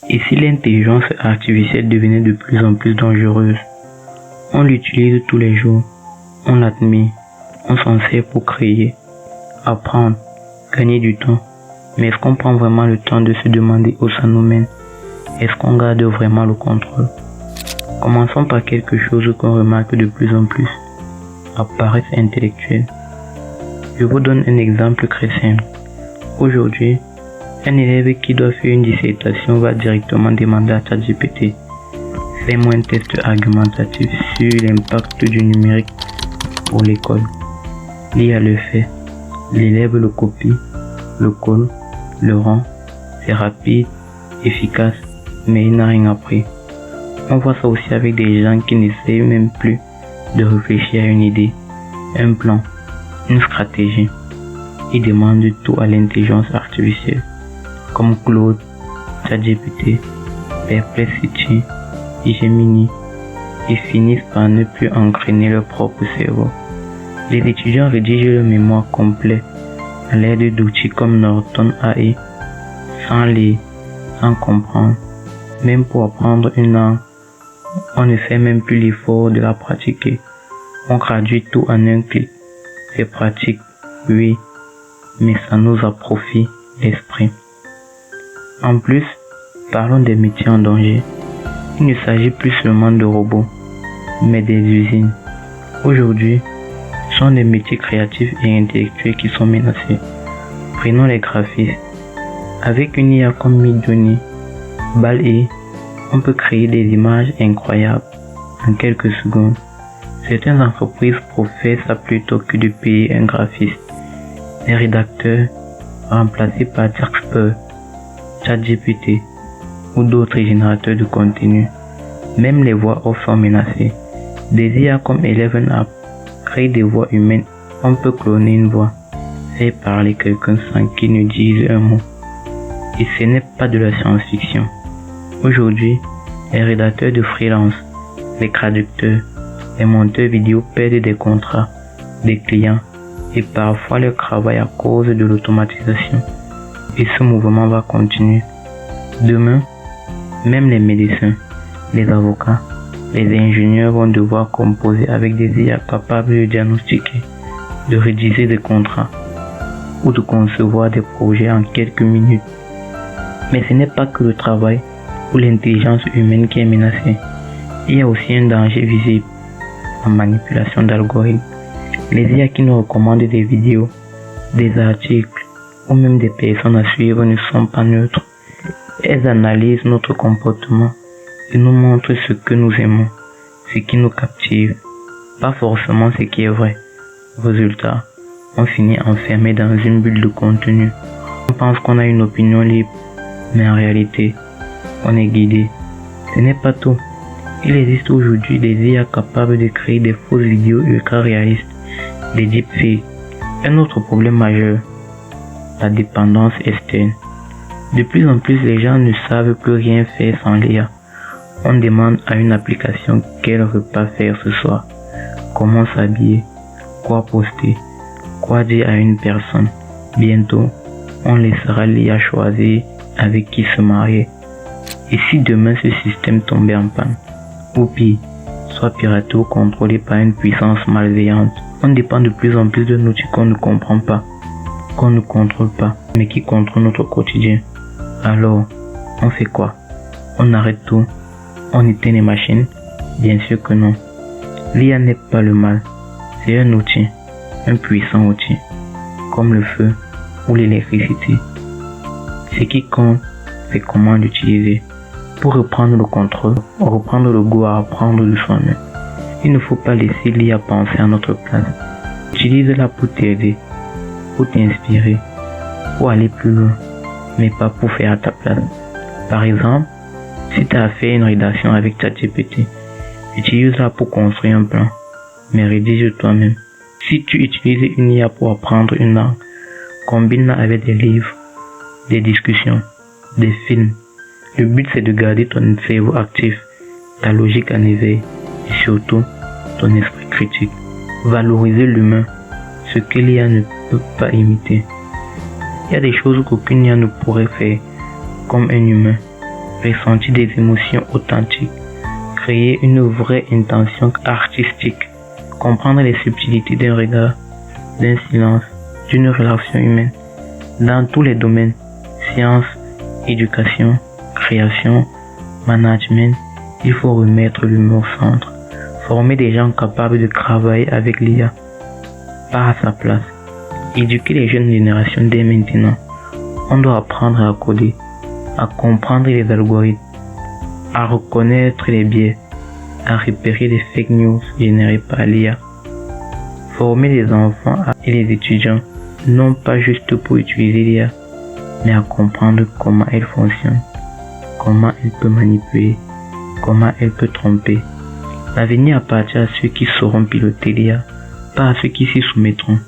Et si l'intelligence artificielle devenait de plus en plus dangereuse? On l'utilise tous les jours, on l'admire, on s'en sert pour créer, apprendre, gagner du temps. Mais est-ce qu'on prend vraiment le temps de se demander où ça nous mène? Est-ce qu'on garde vraiment le contrôle? Commençons par quelque chose qu'on remarque de plus en plus, la paresse intellectuelle. Je vous donne un exemple très simple. Aujourd'hui, un élève qui doit faire une dissertation va directement demander à ChatGPT: fais-moi un test argumentatif sur l'impact du numérique pour l'école. L'IA le fait, l'élève le copie, le colle, le rend, c'est rapide, efficace, mais il n'a rien appris. On voit ça aussi avec des gens qui n'essayent même plus de réfléchir à une idée, un plan, une stratégie. Ils demandent tout à l'intelligence artificielle, comme Claude, ChatGPT, Perplexity, Gemini, et finissent par ne plus entraîner leur propre cerveau. Les étudiants rédigent leur mémoire complet à l'aide d'outils comme Norton AI, sans lire, sans comprendre. Même pour apprendre une langue, on ne fait même plus l'effort de la pratiquer. On traduit tout en un clic. C'est pratique, oui, mais ça nous atrophie l'esprit. En plus, parlons des métiers en danger. Il ne s'agit plus seulement de robots, mais des usines. Aujourd'hui, ce sont des métiers créatifs et intellectuels qui sont menacés. Prenons les graphistes. Avec une IA comme Midjourney, Bal-E, on peut créer des images incroyables en quelques secondes. Certaines entreprises professent ça plutôt que de payer un graphiste. Les rédacteurs, remplacés par Jasper, ChatGPT ou d'autres générateurs de contenu. Même les voix off sont menacées. Des IA comme Eleven App créent des voix humaines. On peut cloner une voix, faire parler quelqu'un sans qu'il ne dise un mot. Et ce n'est pas de la science-fiction. Aujourd'hui, les rédacteurs de freelance, les traducteurs, les monteurs vidéo perdent des contrats, des clients et parfois leur travail à cause de l'automatisation. Et ce mouvement va continuer. Demain, même les médecins, les avocats, les ingénieurs vont devoir composer avec des IA capables de diagnostiquer, de rédiger des contrats ou de concevoir des projets en quelques minutes. Mais ce n'est pas que le travail ou l'intelligence humaine qui est menacée. Il y a aussi un danger visible, la manipulation d'algorithmes. Les IA qui nous recommandent des vidéos, des articles ou même des personnes à suivre ne sont pas neutres. Elles analysent notre comportement et nous montrent ce que nous aimons, ce qui nous captive, pas forcément ce qui est vrai. Résultat, on finit enfermé dans une bulle de contenu. On pense qu'on a une opinion libre, mais en réalité, on est guidé. Ce n'est pas tout. Il existe aujourd'hui des IA capables de créer des fausses vidéos ultra réalistes, des deepfakes. Un autre problème majeur, la dépendance externe. De plus en plus, les gens ne savent plus rien faire sans l'IA. On demande à une application quel repas faire ce soir, comment s'habiller, quoi poster, quoi dire à une personne. Bientôt, on laissera l'IA choisir avec qui se marier. Et si demain ce système tombait en panne, ou pire, soit piraté ou contrôlé par une puissance malveillante, on dépend de plus en plus d'un outil qu'on ne comprend pas, qu'on ne contrôle pas, mais qui contrôle notre quotidien. Alors, on fait quoi? On arrête tout? On éteint les machines? Bien sûr que non. L'IA n'est pas le mal, c'est un outil, un puissant outil, comme le feu ou l'électricité. Ce qui compte, c'est comment l'utiliser. Pour reprendre le contrôle, reprendre le goût à apprendre de soi-même. Il ne faut pas laisser l'IA penser à notre place. Utilise-la pour t'aider, pour t'inspirer, pour aller plus loin, mais pas pour faire à ta place. Par exemple, si tu as fait une rédaction avec ChatGPT, utilise-la pour construire un plan, mais rédige toi-même. Si tu utilises une IA pour apprendre une langue, combine-la avec des livres, des discussions, des films. Le but c'est de garder ton cerveau actif, ta logique en éveil et surtout ton esprit critique. Valoriser l'humain, ce que l'IA ne peut pas imiter. Il y a des choses qu'aucune IA ne pourrait faire comme un humain. ressentir des émotions authentiques, créer une vraie intention artistique, comprendre les subtilités d'un regard, d'un silence, d'une relation humaine, dans tous les domaines, sciences, éducation, création, management. Il faut remettre l'humour au centre, former des gens capables de travailler avec l'IA, pas à sa place, éduquer les jeunes générations dès maintenant. On doit apprendre à coder, à comprendre les algorithmes, à reconnaître les biais, à repérer les fake news générées par l'IA. Former les enfants et les étudiants, non pas juste pour utiliser l'IA, mais à comprendre comment elle fonctionne, comment elle peut manipuler, comment elle peut tromper. L'avenir appartient à ceux qui sauront piloter l'IA, pas à ceux qui s'y soumettront.